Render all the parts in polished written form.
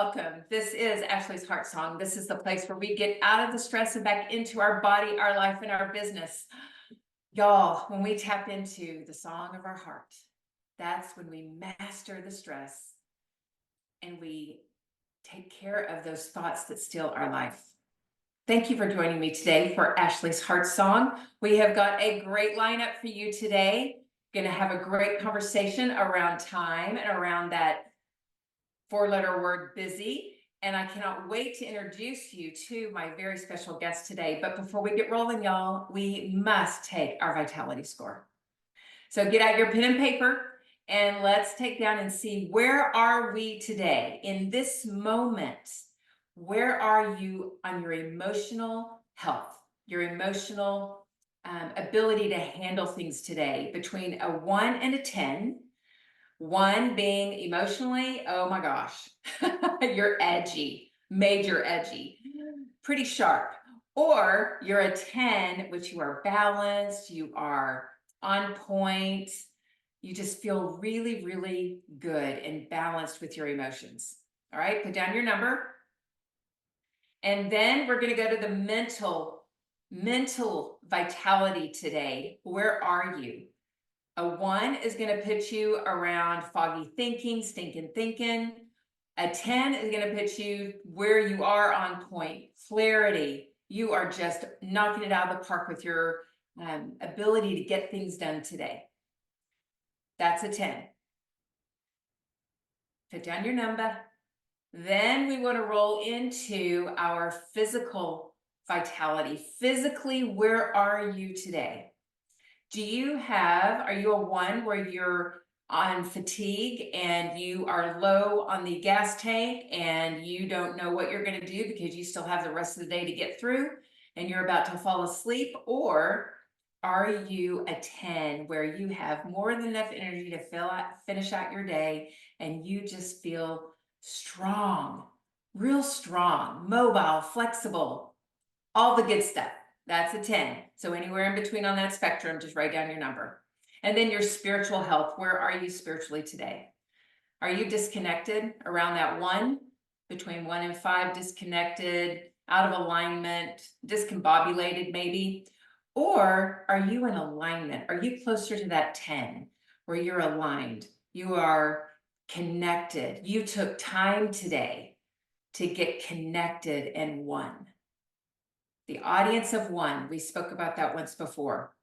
welcome. This is Ashley's Heart Song. This is the place where we get out of the stress and back into our body, our life, and our business. Y'all, when we tap into the song of our heart, that's when we master the stress and we take care of those thoughts that steal our life. Thank you for joining me today for Ashley's Heart Song. We have got a great lineup for you today. Going to have a great conversation around time and around that four-letter word busy. And I cannot wait to introduce you to my very special guest today. But before we get rolling, y'all, we must take our vitality score. So get out your pen and paper and let's take down and see, where are we today in this moment? Where are you on your emotional health, your emotional ability to handle things today, between a 1 and a 10? 1 being emotionally, oh my gosh, you're edgy, major edgy, pretty sharp. Or you're a 10, which you are balanced, you are on point, you just feel really, really good and balanced with your emotions. All right, put down your number. And then we're going to go to the mental vitality today. Where are you? A 1 is going to put you around foggy thinking, stinking thinking. A 10 is going to put you where you are on point, clarity. You are just knocking it out of the park with your ability to get things done today. That's a 10. Put down your number. Then we want to roll into our physical vitality. Physically, where are you today? Are you a 1 where you're on fatigue and you are low on the gas tank and you don't know what you're going to do because you still have the rest of the day to get through and you're about to fall asleep? Or are you a 10 where you have more than enough energy to finish out your day and you just feel strong, real strong, mobile, flexible, all the good stuff? That's a 10. So anywhere in between on that spectrum, just write down your number. And then your spiritual health. Where are you spiritually today? Are you disconnected around that 1, between 1 and 5, disconnected, out of alignment, discombobulated maybe? Or are you in alignment? Are you closer to that 10 where you're aligned? You are connected. You took time today to get connected and one. The audience of 1, we spoke about that once before.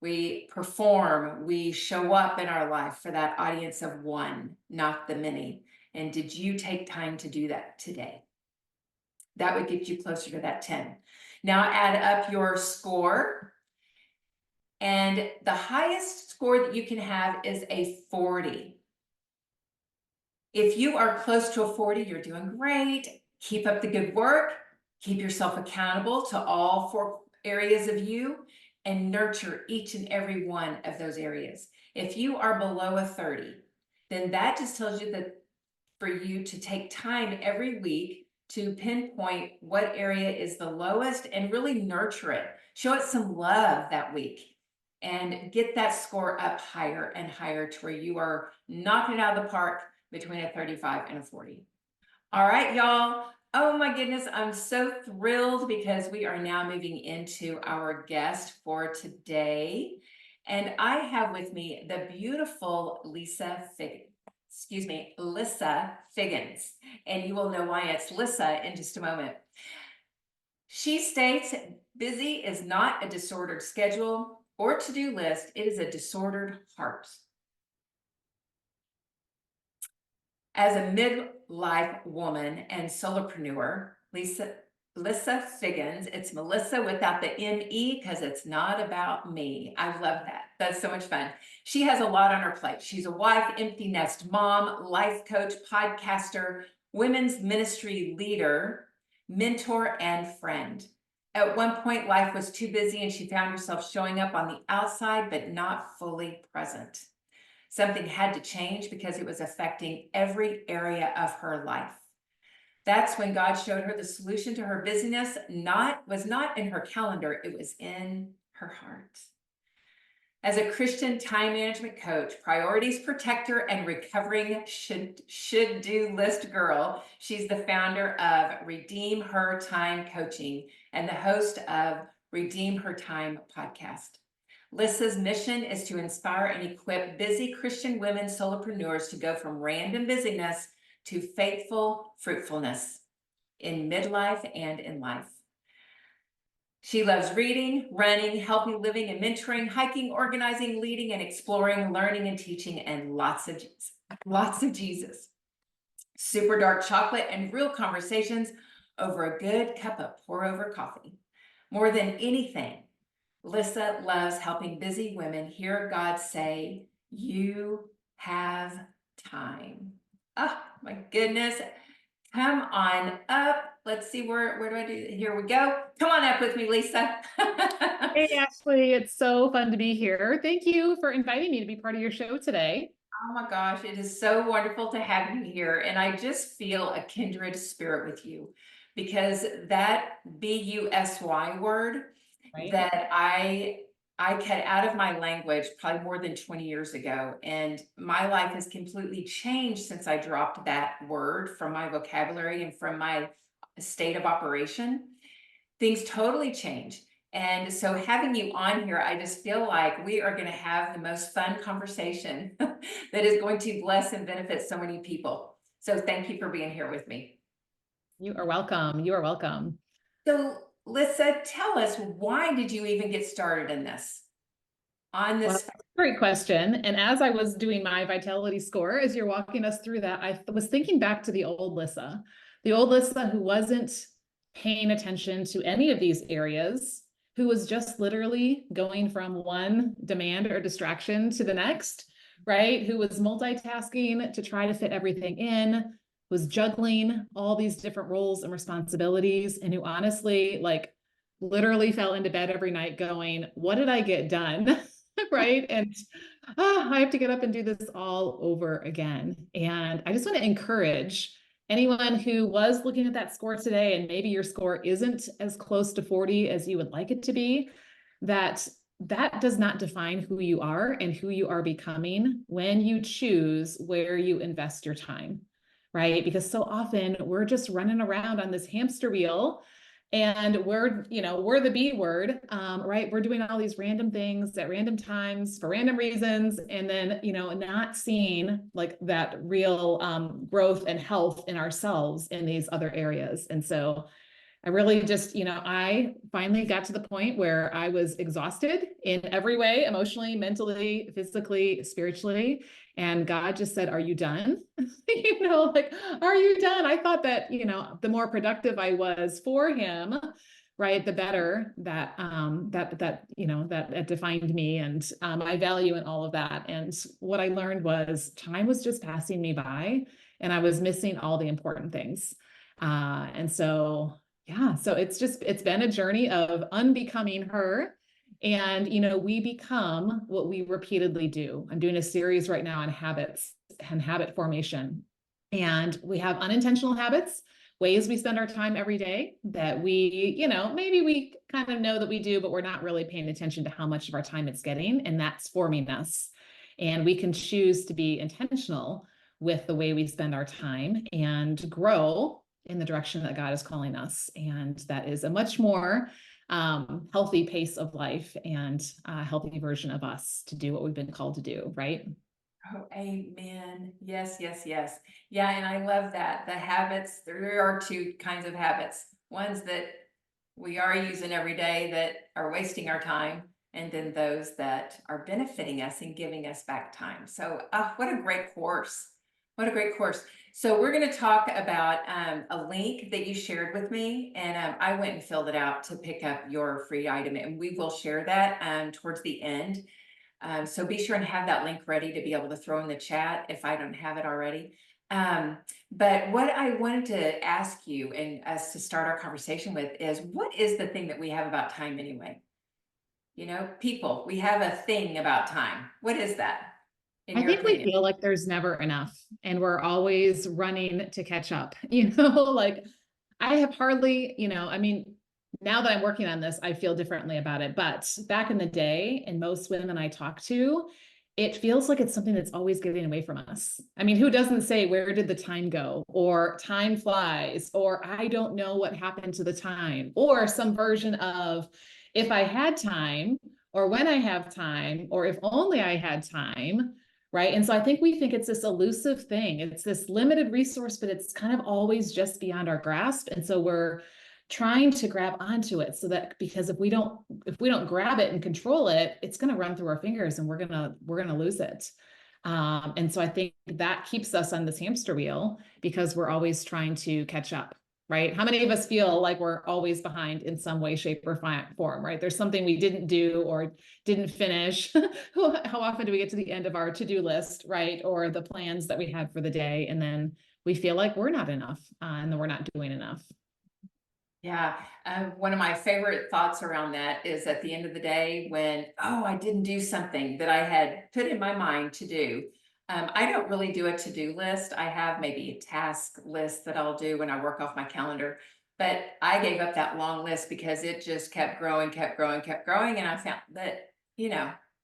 We perform, we show up in our life for that audience of 1, not the many. And did you take time to do that today? That would get you closer to that 10. Now add up your score. And the highest score that you can have is a 40. If you are close to a 40, you're doing great. Keep up the good work. Keep yourself accountable to all 4 areas of you and nurture each and every one of those areas. If you are below a 30, then that just tells you that for you to take time every week to pinpoint what area is the lowest and really nurture it. Show it some love that week and get that score up higher and higher to where you are knocking it out of the park between a 35 and a 40. All right, y'all. Oh my goodness, I'm so thrilled because we are now moving into our guest for today. And I have with me the beautiful Lissa Figgins. And you will know why it's Lissa in just a moment. She states, busy is not a disordered schedule or to-do list, it is a disordered heart. As a midlife woman and solopreneur, Lissa Figgins, it's Melissa without the M-E because it's not about me. I love that. That's so much fun. She has a lot on her plate. She's a wife, empty nest mom, life coach, podcaster, women's ministry leader, mentor, and friend. At one point, life was too busy and she found herself showing up on the outside, but not fully present. Something had to change because it was affecting every area of her life. That's when God showed her the solution to her busyness was not in her calendar, it was in her heart. As a Christian time management coach, priorities protector, and recovering should-do list girl, she's the founder of Redeem Her Time Coaching and the host of Redeem Her Time podcast. Lissa's mission is to inspire and equip busy Christian women solopreneurs to go from random busyness to faithful fruitfulness in midlife and in life. She loves reading, running, healthy living and mentoring, hiking, organizing, leading and exploring, learning and teaching, and lots of Jesus. Lots of Jesus. Super dark chocolate and real conversations over a good cup of pour over coffee. More than anything, Lissa loves helping busy women hear God say, "You have time." Oh my goodness. Come on up. Let's see, where do I do? Here we go. Come on up with me, Lissa. Hey, Ashley, it's so fun to be here. Thank you for inviting me to be part of your show today. Oh my gosh, it is so wonderful to have you here. And I just feel a kindred spirit with you, because that BUSY word Right? that I cut out of my language probably more than 20 years ago. And my life has completely changed since I dropped that word from my vocabulary and from my state of operation. Things totally change. And so having you on here, I just feel like we are going to have the most fun conversation that is going to bless and benefit so many people. So thank you for being here with me. You are welcome. You are welcome. So Lissa, tell us, why did you even get started in this? Well, great question. And as I was doing my vitality score, as you're walking us through that, I was thinking back to the old Lissa who wasn't paying attention to any of these areas, who was just literally going from one demand or distraction to the next, right? Who was multitasking to try to fit everything in, was juggling all these different roles and responsibilities, and who honestly, like, literally fell into bed every night going, what did I get done? Right. And I have to get up and do this all over again. And I just want to encourage anyone who was looking at that score today, and maybe your score isn't as close to 40 as you would like it to be, that does not define who you are and who you are becoming when you choose where you invest your time, right? Because so often we're just running around on this hamster wheel, and we're the B word, right? We're doing all these random things at random times for random reasons, and then, not seeing like that real growth and health in ourselves in these other areas. And so I really just, I finally got to the point where I was exhausted in every way, emotionally, mentally, physically, spiritually. And God just said, "Are you done?" Like, "Are you done?" I thought that, the more productive I was for him, right, the better that, that defined me and my value and all of that. And what I learned was time was just passing me by, and I was missing all the important things. And so, yeah, so it's been a journey of unbecoming her. And, we become what we repeatedly do. I'm doing a series right now on habits and habit formation. And we have unintentional habits, ways we spend our time every day that we, maybe we kind of know that we do, but we're not really paying attention to how much of our time it's getting. And that's forming us. And we can choose to be intentional with the way we spend our time and grow in the direction that God is calling us. And that is a much more healthy pace of life and a healthy version of us to do what we've been called to do, right? Oh, amen. Yes, yes, yes. Yeah, and I love that. The habits, there are two kinds of habits. Ones that we are using every day that are wasting our time, and then those that are benefiting us and giving us back time. So, what a great course. What a great course. So we're going to talk about a link that you shared with me, and I went and filled it out to pick up your free item, and we will share that towards the end. So be sure and have that link ready to be able to throw in the chat if I don't have it already. But what I wanted to ask you and us to start our conversation with is, what is the thing that we have about time anyway? People, we have a thing about time. What is that, in I your think we opinion? feel like there's never enough and we're always running to catch up, like I have hardly, I mean, now that I'm working on this, I feel differently about it. But back in the day, and most women I talk to, it feels like it's something that's always getting away from us. I mean, who doesn't say, where did the time go? Or time flies, or I don't know what happened to the time, or some version of, if I had time, or when I have time, or if only I had time, right? And so I think we think it's this elusive thing. It's this limited resource, but it's kind of always just beyond our grasp. And so we're trying to grab onto it, so that, because if we don't grab it and control it, it's going to run through our fingers and we're going to lose it. And so I think that keeps us on this hamster wheel, because we're always trying to catch up, right? How many of us feel like we're always behind in some way, shape, or form, right? There's something we didn't do or didn't finish. How often do we get to the end of our to-do list, right? Or the plans that we had for the day, and then we feel like we're not enough, and that we're not doing enough. Yeah, one of my favorite thoughts around that is at the end of the day when, oh, I didn't do something that I had put in my mind to do. I don't really do a to-do list. I have maybe a task list that I'll do when I work off my calendar. But I gave up that long list because it just kept growing, kept growing, kept growing. And I found that,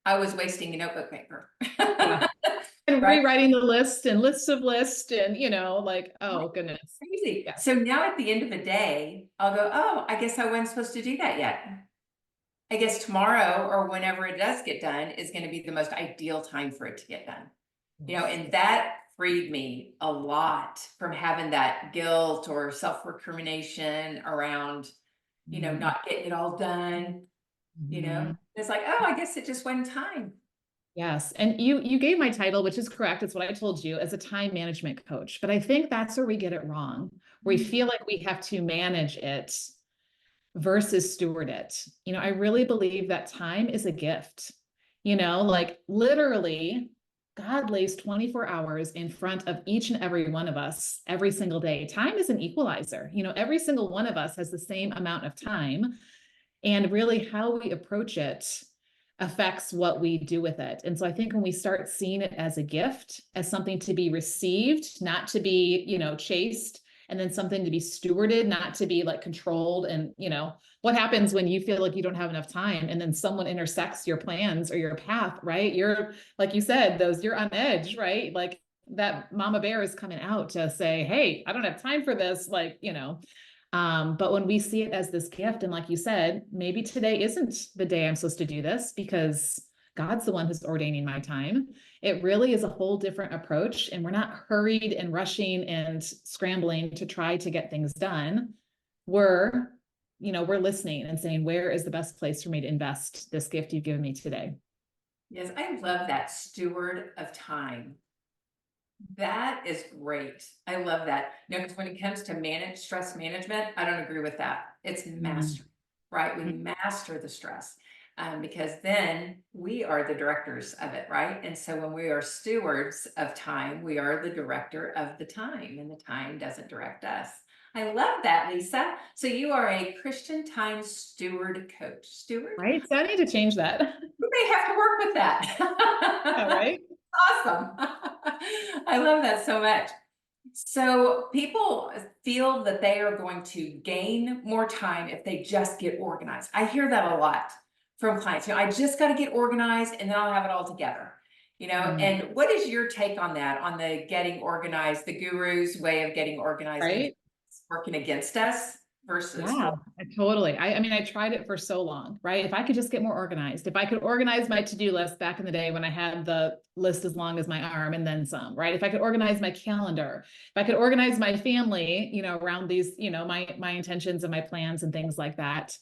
I was wasting a notebook paper. Yeah. And Right? rewriting the list and lists of lists, and like, oh goodness. Crazy. Yeah. So now at the end of the day, I'll go, oh, I guess I wasn't supposed to do that yet. I guess tomorrow or whenever it does get done is going to be the most ideal time for it to get done. And that freed me a lot from having that guilt or self-recrimination around, not getting it all done. Mhm. It's like, oh, I guess it just wasn't time. Yes. And you gave my title, which is correct. It's what I told you, as a time management coach. But I think that's where we get it wrong. We feel like we have to manage it versus steward it. I really believe that time is a gift. Like literally, God lays 24 hours in front of each and every one of us every single day. Time is an equalizer. Every single one of us has the same amount of time. And really, how we approach it affects what we do with it. And so I think when we start seeing it as a gift, as something to be received, not to be, chased, and then something to be stewarded, not to be like controlled. And, what happens when you feel like you don't have enough time and then someone intersects your plans or your path, right? You're, like you said, you're on edge, right? Like that mama bear is coming out to say, hey, I don't have time for this. But when we see it as this gift, and like you said, maybe today isn't the day I'm supposed to do this because God's the one who's ordaining my time. It really is a whole different approach. And we're not hurried and rushing and scrambling to try to get things done. We're listening and saying, where is the best place for me to invest this gift you've given me today? Yes, I love that steward of time. That is great. I love that. Because when it comes to stress management, I don't agree with that. It's mastery, right? We master the stress because then we are the directors of it, right? And so when we are stewards of time, we are the director of the time, and the time doesn't direct us. I love that, Lisa. So you are a Christian time steward coach. Steward? Right. So I need to change that. We may have to work with that. Yeah, right. Awesome. I love that so much. So people feel that they are going to gain more time if they just get organized. I hear that a lot from clients. I just got to get organized and then I'll have it all together. And what is your take on that, on the getting organized, the guru's way of getting organized, and Right. it's working against us versus Yeah, totally. I mean, I tried it for so long, right? If I could just get more organized, if I could organize my to-do list back in the day when I had the list as long as my arm and then some, right? If I could organize my calendar, if I could organize my family, around these, my intentions and my plans and things like that,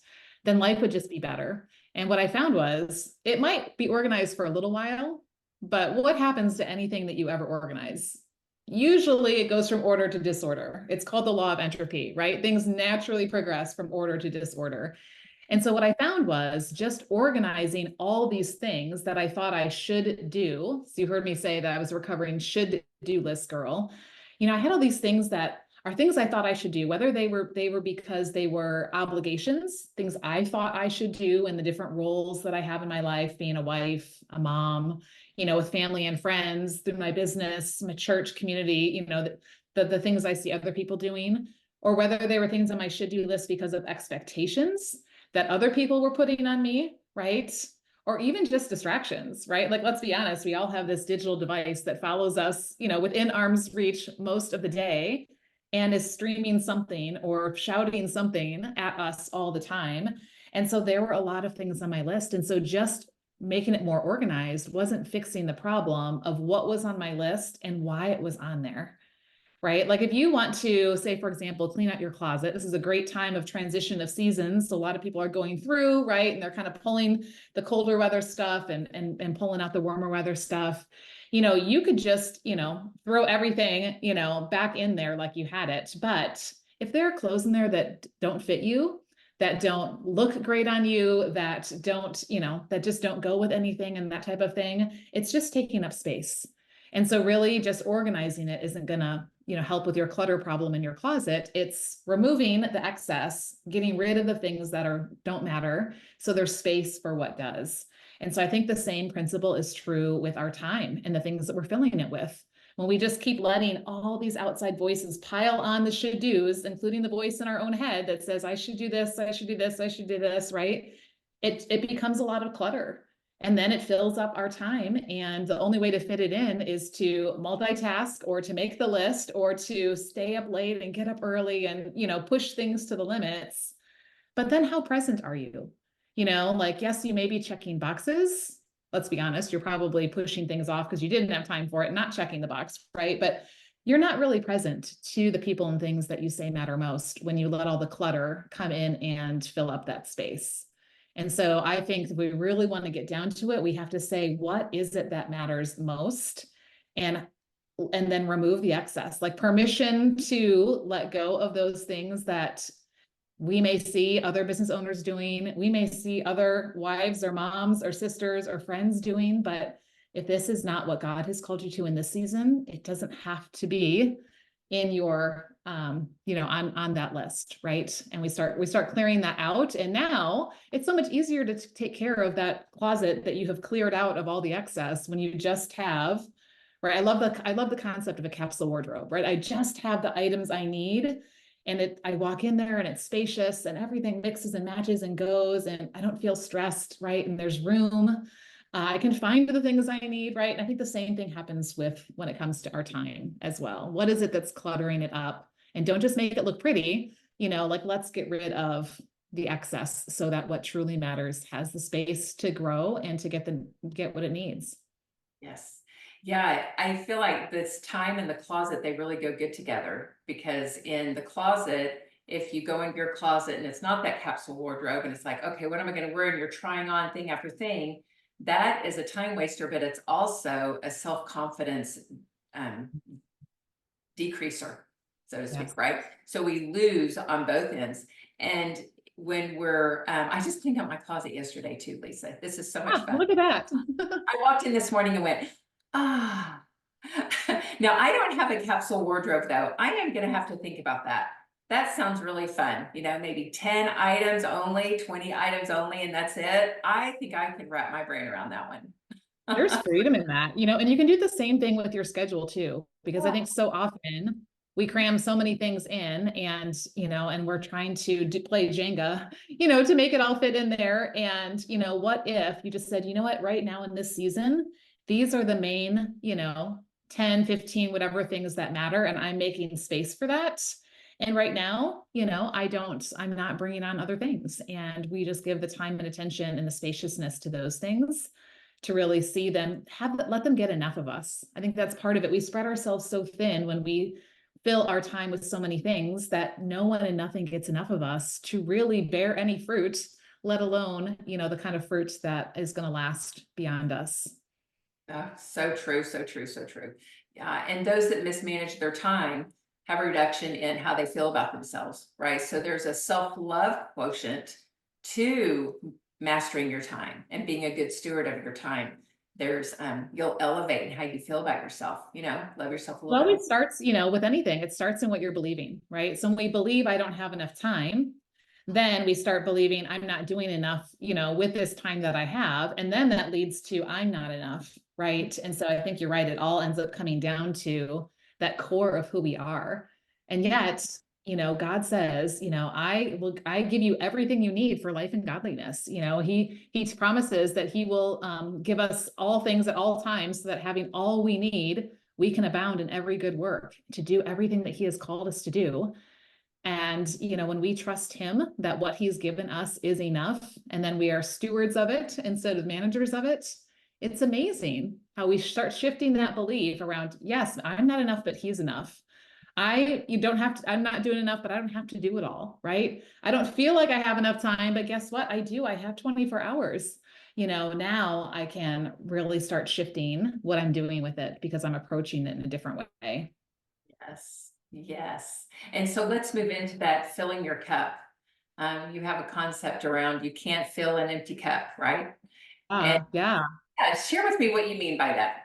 then life would just be better. And what I found was it might be organized for a little while, but what happens to anything that you ever organize? Usually it goes from order to disorder. It's called the law of entropy, right? Things naturally progress from order to disorder. And so what I found was just organizing all these things that I thought I should do. So you heard me say that I was a recovering should do list girl. I had all these things that are things I thought I should do, whether they were because they were obligations, things I thought I should do in the different roles that I have in my life, being a wife, a mom, with family and friends, through my business, my church community, the things I see other people doing, or whether they were things on my should-do list because of expectations that other people were putting on me, right? Or even just distractions, right? Like, let's be honest, we all have this digital device that follows us, within arm's reach most of the day and is streaming something or shouting something at us all the time. And so there were a lot of things on my list. And so just making it more organized wasn't fixing the problem of what was on my list and why it was on there. Right? Like if you want to say, for example, clean out your closet, this is a great time of transition of seasons. So a lot of people are going through, right? And they're kind of pulling the colder weather stuff and pulling out the warmer weather stuff. You could just, throw everything, back in there like you had it. But if there are clothes in there that don't fit you, that don't look great on you, that don't, that just don't go with anything and that type of thing, it's just taking up space. And so really just organizing it isn't gonna, help with your clutter problem in your closet. It's removing the excess, getting rid of the things that don't matter. So there's space for what does. And so I think the same principle is true with our time and the things that we're filling it with. When we just keep letting all these outside voices pile on the should do's, including the voice in our own head that says, I should do this, I should do this, I should do this, right? It becomes a lot of clutter. And then it fills up our time. And the only way to fit it in is to multitask or to make the list or to stay up late and get up early and, push things to the limits. But then how present are you? Like, yes, you may be checking boxes. Let's be honest, you're probably pushing things off because you didn't have time for it, not checking the box, right? But you're not really present to the people and things that you say matter most when you let all the clutter come in and fill up that space. And so I think if we really want to get down to it, we have to say, what is it that matters most? And then remove the excess, like permission to let go of those things that we may see other business owners doing. We may see other wives or moms or sisters or friends doing, but if this is not what God has called you to in this season, it doesn't have to be in your on that list, right? And we start clearing that out, and now it's so much easier to take care of that closet that you have cleared out of all the excess when you just have, right? I love the concept of a capsule wardrobe, right? I just have the items I need, and I walk in there and it's spacious and everything mixes and matches and goes, and I don't feel stressed, right? And there's room. I can find the things I need, right? And I think the same thing happens when it comes to our time as well. What is it that's cluttering it up? And don't just make it look pretty, like let's get rid of the excess so that what truly matters has the space to grow and to get what it needs. Yes. Yeah, I feel like this time in the closet, they really go good together, because in the closet, if you go in your closet and it's not that capsule wardrobe and it's like, okay, what am I going to wear? And you're trying on thing after thing, that is a time waster, but it's also a self-confidence decreaser, so to speak, Yes. right? So we lose on both ends. And when we're, I just cleaned out my closet yesterday too, Lisa. This is so much fun. Look at that. I walked in this morning and went, ah. Now, I don't have a capsule wardrobe though. I am going to have to think about that. That sounds really fun. Maybe 10 items only, 20 items only, and that's it. I think I could wrap my brain around that one. There's freedom in that, and you can do the same thing with your schedule too, because I Yeah. think so often we cram so many things in and, and we're trying to play Jenga, to make it all fit in there. And, what if you just said, you know what, right now in this season, these are the main, 10, 15, whatever things that matter. And I'm making space for that. And right now, I'm not bringing on other things. And we just give the time and attention and the spaciousness to those things to really see them, let them get enough of us. I think that's part of it. We spread ourselves so thin when we fill our time with so many things that no one and nothing gets enough of us to really bear any fruit, let alone, the kind of fruit that is going to last beyond us. So true, so true, so true. Yeah, and those that mismanage their time have a reduction in how they feel about themselves, right? So there's a self-love quotient to mastering your time and being a good steward of your time. There's you'll elevate in how you feel about yourself, love yourself a little Well, bit. it starts, with anything, it starts in what you're believing, right? So when we believe I don't have enough time, then we start believing I'm not doing enough, with this time that I have. And then that leads to I'm not enough, right? And so I think you're right. It all ends up coming down to that core of who we are. And yet, God says, I give you everything you need for life and godliness. He promises that he will give us all things at all times so that having all we need, we can abound in every good work to do everything that he has called us to do. And, when we trust him that what he's given us is enough, and then we are stewards of it instead of managers of it, it's amazing how we start shifting that belief around, yes, I'm not enough, but he's enough. You don't have to, I'm not doing enough, but I don't have to do it all, right? I don't feel like I have enough time, but guess what? I do. I have 24 hours. Now I can really start shifting what I'm doing with it because I'm approaching it in a different way. Yes, yes. And so let's move into that filling your cup. You have a concept around you can't fill an empty cup, right? And Yeah. yeah, share with me what you mean by that.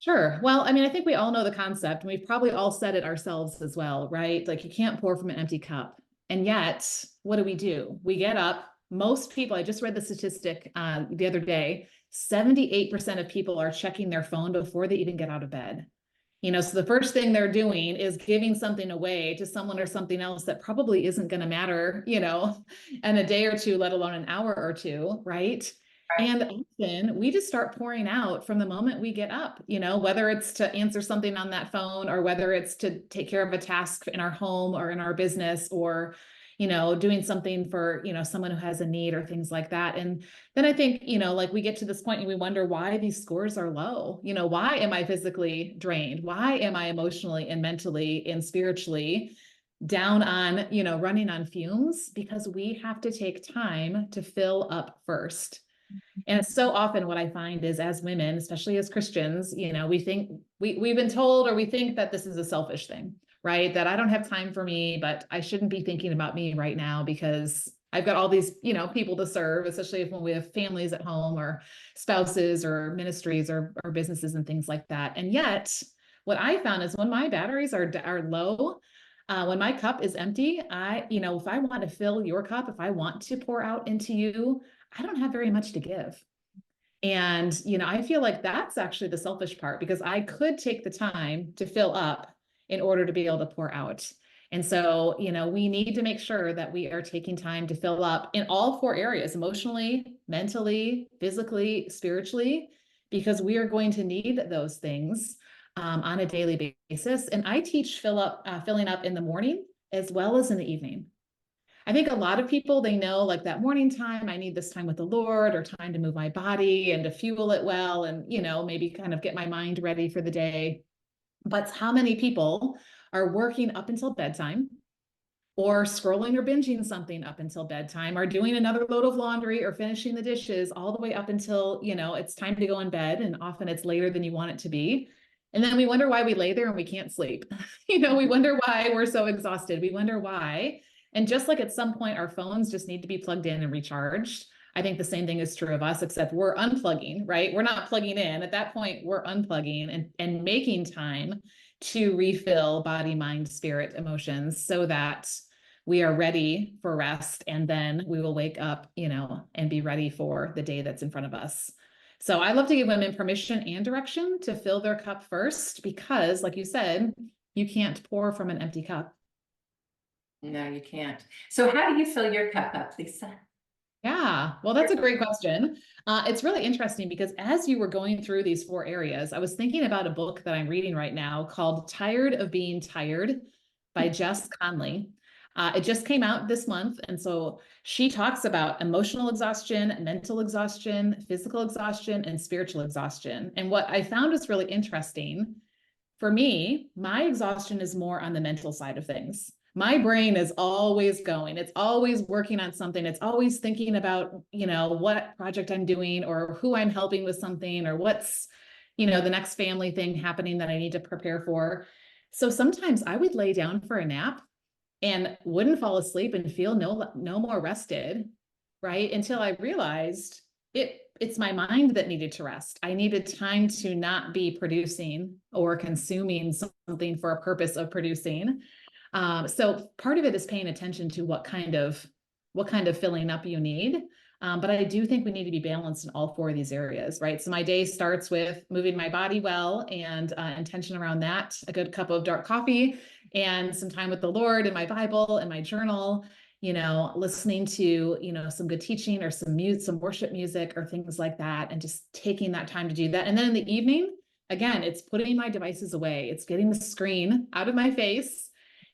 Sure. Well, I mean, I think we all know the concept, and we've probably all said it ourselves as well, right? Like you can't pour from an empty cup. And yet, what do? We get up. Most people, I just read the statistic the other day, 78% of people are checking their phone before they even get out of bed. So the first thing they're doing is giving something away to someone or something else that probably isn't going to matter, in a day or two, let alone an hour or two, right? Right. And often we just start pouring out from the moment we get up, whether it's to answer something on that phone or whether it's to take care of a task in our home or in our business or, doing something for, someone who has a need or things like that. And then I think, like we get to this point and we wonder why these scores are low. Why am I physically drained? Why am I emotionally and mentally and spiritually down on, running on fumes? Because we have to take time to fill up first. And it's so often what I find is as women, especially as Christians, we think we've been told or we think that this is a selfish thing, right? That I don't have time for me, but I shouldn't be thinking about me right now because I've got all these, people to serve, especially when we have families at home or spouses or ministries or businesses and things like that. And yet, what I found is when my batteries are low, when my cup is empty, if I want to fill your cup, if I want to pour out into you, I don't have very much to give. And, I feel like that's actually the selfish part because I could take the time to fill up in order to be able to pour out. And so, we need to make sure that we are taking time to fill up in all four areas, emotionally, mentally, physically, spiritually, because we are going to need those things on a daily basis. And I teach filling up in the morning as well as in the evening. I think a lot of people, they know like that morning time, I need this time with the Lord or time to move my body and to fuel it well and, maybe kind of get my mind ready for the day. But how many people are working up until bedtime or scrolling or binging something up until bedtime or doing another load of laundry or finishing the dishes all the way up until, it's time to go in bed. And often it's later than you want it to be. And then we wonder why we lay there and we can't sleep. We wonder why we're so exhausted. We wonder why. And just like at some point, our phones just need to be plugged in and recharged. I think the same thing is true of us, except we're unplugging, right? We're not plugging in. At that point, we're unplugging and making time to refill body, mind, spirit, emotions so that we are ready for rest. And then we will wake up, and be ready for the day that's in front of us. So I love to give women permission and direction to fill their cup first, because like you said, you can't pour from an empty cup. No, you can't. So how do you fill your cup up, Lisa? Yeah, well, that's a great question. It's really interesting because as you were going through these four areas, I was thinking about a book that I'm reading right now called Tired of Being Tired by Jess Conley. It just came out this month. And so she talks about emotional exhaustion, mental exhaustion, physical exhaustion, and spiritual exhaustion. And what I found is really interesting for me, my exhaustion is more on the mental side of things. My brain is always going. It's always working on something. It's always thinking about, what project I'm doing or who I'm helping with something or what's, the next family thing happening that I need to prepare for. So sometimes I would lay down for a nap and wouldn't fall asleep and feel no more rested, right? Until I realized it's my mind that needed to rest. I needed time to not be producing or consuming something for a purpose of producing. So part of it is paying attention to what kind of filling up you need. But I do think we need to be balanced in all four of these areas, right? So my day starts with moving my body well and intention around that, a good cup of dark coffee and some time with the Lord and my Bible and my journal, listening to, some good teaching or some worship music or things like that, and just taking that time to do that. And then in the evening, again, it's putting my devices away. It's getting the screen out of my face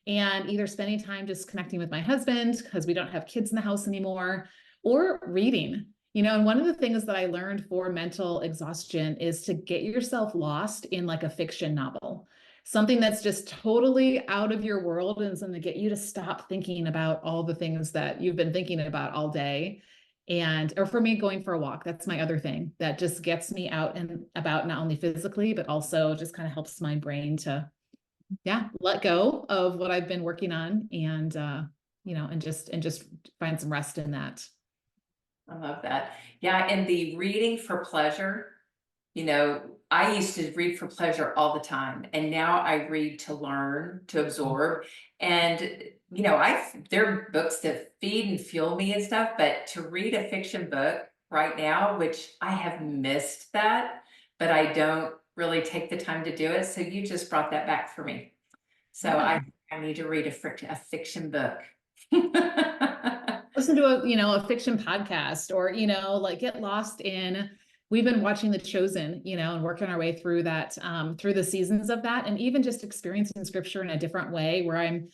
and either spending time just connecting with my husband because we don't have kids in the house anymore, or reading. And one of the things that I learned for mental exhaustion is to get yourself lost in like a fiction novel, something that's just totally out of your world and is going to get you to stop thinking about all the things that you've been thinking about all day. Or for me, going for a walk, that's my other thing that just gets me out and about, not only physically, but also just kind of helps my brain to, let go of what I've been working on and, and just find some rest in that. I love that. Yeah, and the reading for pleasure, I used to read for pleasure all the time, and now I read to learn, to absorb. And there are books that feed and fuel me and stuff, but to read a fiction book right now, which I have missed that, but I don't really take the time to do it. So you just brought that back for me. So I need to read a fiction book. Listen to a fiction podcast, or like get lost in, we've been watching The Chosen, and working our way through that, through the seasons of that, and even just experiencing scripture in a different way where I'm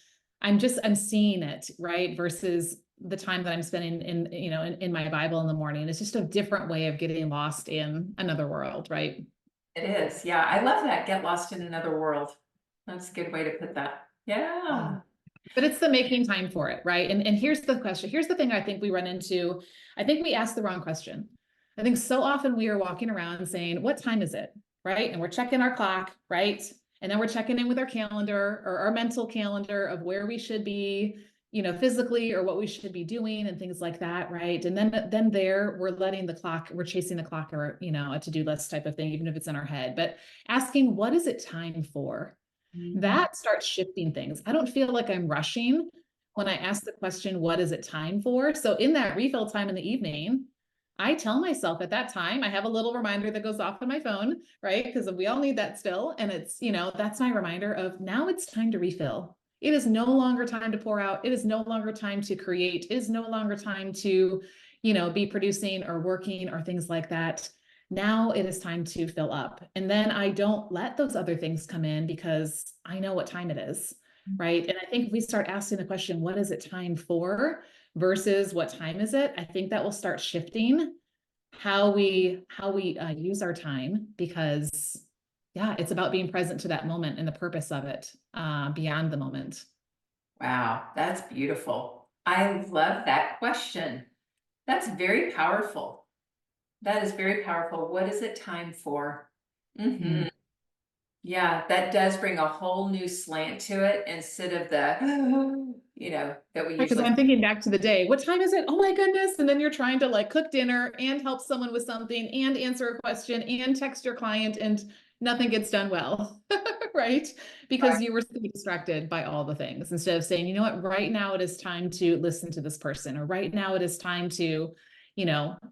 seeing it, right, versus the time that I'm spending in my Bible in the morning. It's just a different way of getting lost in another world, right? It is. Yeah, I love that. Get lost in another world. That's a good way to put that. Yeah. But it's the making time for it, right? And here's the question. Here's the thing I think we run into. I think we ask the wrong question. I think so often we are walking around saying, what time is it? Right? And we're checking our clock, right? And then we're checking in with our calendar or our mental calendar of where we should be, physically, or what we should be doing and things like that, right? And then we're letting the clock, we're chasing the clock, or, a to-do list type of thing, even if it's in our head. But asking, what is it time for? That starts shifting things. I don't feel like I'm rushing when I ask the question, what is it time for? So in that refill time in the evening, I tell myself at that time, I have a little reminder that goes off on my phone, right? Because we all need that still. And it's, that's my reminder of, now it's time to refill. It is no longer time to pour out. It is no longer time to create. It is no longer time to, be producing or working or things like that. Now it is time to fill up. And then I don't let those other things come in because I know what time it is, right? And I think if we start asking the question, what is it time for versus what time is it? I think that will start shifting how we use our time, because it's about being present to that moment and the purpose of it, beyond the moment. Wow, that's beautiful. I love that question. That's very powerful. That is very powerful. What is it time for? Mm-hmm. Yeah, that does bring a whole new slant to it instead of the, that we Because usually. I'm thinking back to the day, what time is it? Oh my goodness. And then you're trying to like cook dinner and help someone with something and answer a question and text your client, and nothing gets done well, right? Because you were so distracted by all the things, instead of saying, you know what, right now it is time to listen to this person, or right now it is time to,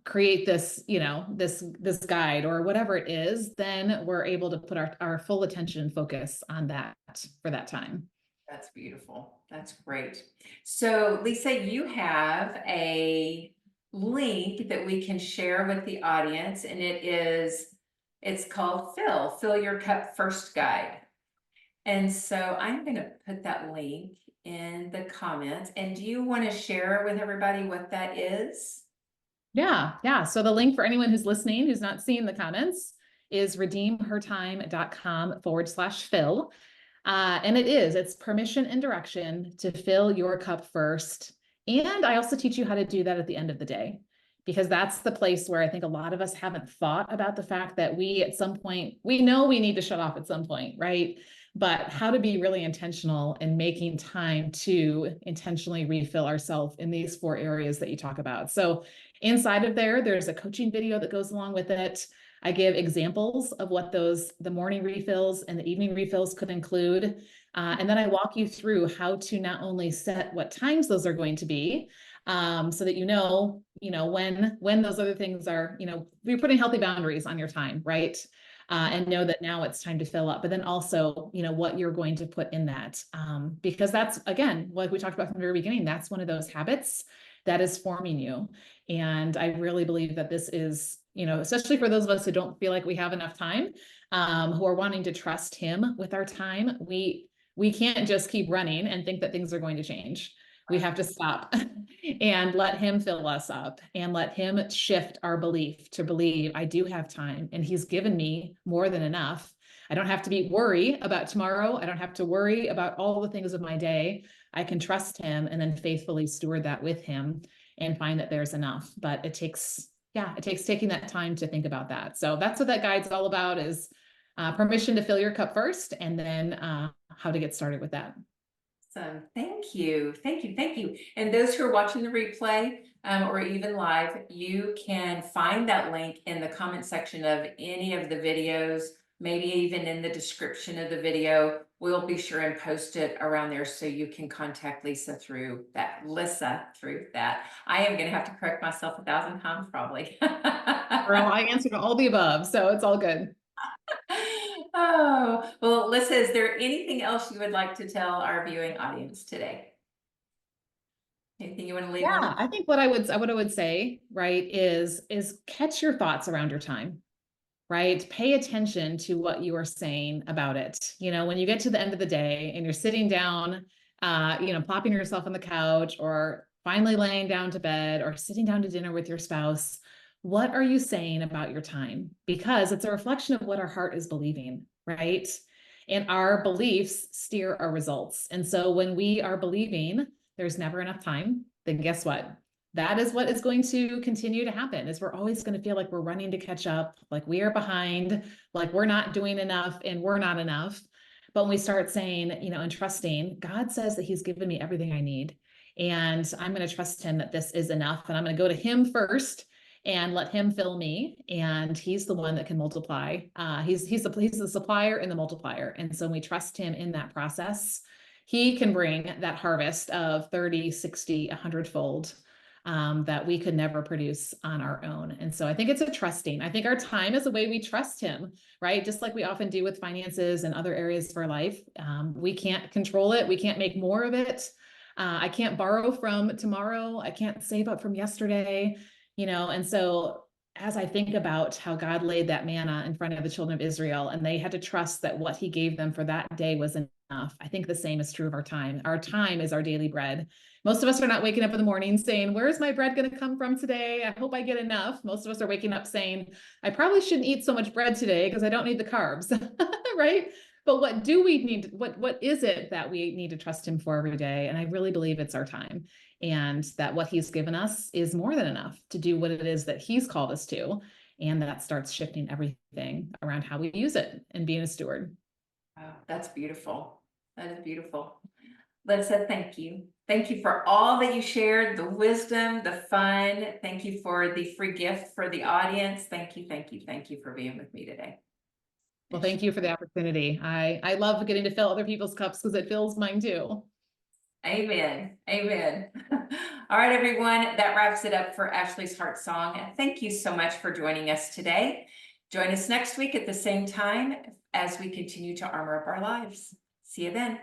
create this, this guide or whatever it is. Then we're able to put our full attention and focus on that for that time. That's beautiful. That's great. So Lissa, you have a link that we can share with the audience, and it's called Fill Your Cup First Guide. And so I'm going to put that link in the comments. And do you want to share with everybody what that is? Yeah. So the link for anyone who's listening, who's not seeing the comments, is redeemhertime.com/fill. And it's permission and direction to fill your cup first. And I also teach you how to do that at the end of the day, because that's the place where I think a lot of us haven't thought about the fact that we, at some point, we know we need to shut off at some point, right? But how to be really intentional in making time to intentionally refill ourselves in these 4 areas that you talk about. So inside of there's a coaching video that goes along with it. I give examples of what the morning refills and the evening refills could include. And then I walk you through how to not only set what times those are going to be, so that when those other things are, you're putting healthy boundaries on your time, right? And know that now it's time to fill up, but then also, what you're going to put in that. Because that's, again, like we talked about from the very beginning, that's one of those habits that is forming you. And I really believe that this is, especially for those of us who don't feel like we have enough time, who are wanting to trust him with our time, we can't just keep running and think that things are going to change. We have to stop and let him fill us up and let him shift our belief to believe I do have time and he's given me more than enough. I don't have to worry about tomorrow. I don't have to worry about all the things of my day. I can trust him and then faithfully steward that with him and find that there's enough. But it takes taking that time to think about that. So that's what that guide's all about, is permission to fill your cup first, and then how to get started with that. Awesome. Thank you. Thank you. Thank you. And those who are watching the replay or even live, you can find that link in the comment section of any of the videos, maybe even in the description of the video. We'll be sure and post it around there so you can contact Lissa through that. I am going to have to correct myself 1,000 times probably. Girl, I answered all the above, so it's all good. Oh, well, Lissa, is there anything else you would like to tell our viewing audience today? Anything you want to leave on? Yeah, I think what I would say, right, is catch your thoughts around your time, right? Pay attention to what you are saying about it. When you get to the end of the day and you're sitting down, plopping yourself on the couch, or finally laying down to bed, or sitting down to dinner with your spouse, what are you saying about your time? Because it's a reflection of what our heart is believing, right? And our beliefs steer our results. And so when we are believing there's never enough time, then guess what? That is what is going to continue to happen, is we're always going to feel like we're running to catch up, like we are behind, like we're not doing enough and we're not enough. But when we start saying, and trusting, God says that he's given me everything I need. And I'm going to trust him that this is enough. And I'm going to go to him first and let him fill me. And he's the one that can multiply. He's the supplier and the multiplier. And so when we trust him in that process, he can bring that harvest of 30, 60, 100-fold that we could never produce on our own. And so I think it's a trusting. I think our time is a way we trust him, right? Just like we often do with finances and other areas of our life. We can't control it. We can't make more of it. I can't borrow from tomorrow. I can't save up from yesterday, and so as I think about how God laid that manna in front of the children of Israel, and they had to trust that what he gave them for that day was enough, I think the same is true of our time. Our time is our daily bread. Most of us are not waking up in the morning saying, where's my bread going to come from today? I hope I get enough. Most of us are waking up saying, I probably shouldn't eat so much bread today because I don't need the carbs, right? But what do we need? What is it that we need to trust him for every day? And I really believe it's our time, and that what he's given us is more than enough to do what it is that he's called us to. And that starts shifting everything around how we use it and being a steward. Wow, that's beautiful. That is beautiful. Lissa, thank you. Thank you for all that you shared, the wisdom, the fun. Thank you for the free gift for the audience. Thank you, thank you, thank you for being with me today. Well, thank you for the opportunity. I love getting to fill other people's cups because it fills mine too. Amen. Amen. All right, everyone, that wraps it up for Ashley's Heart Song. Thank you so much for joining us today. Join us next week at the same time as we continue to armor up our lives. See you then.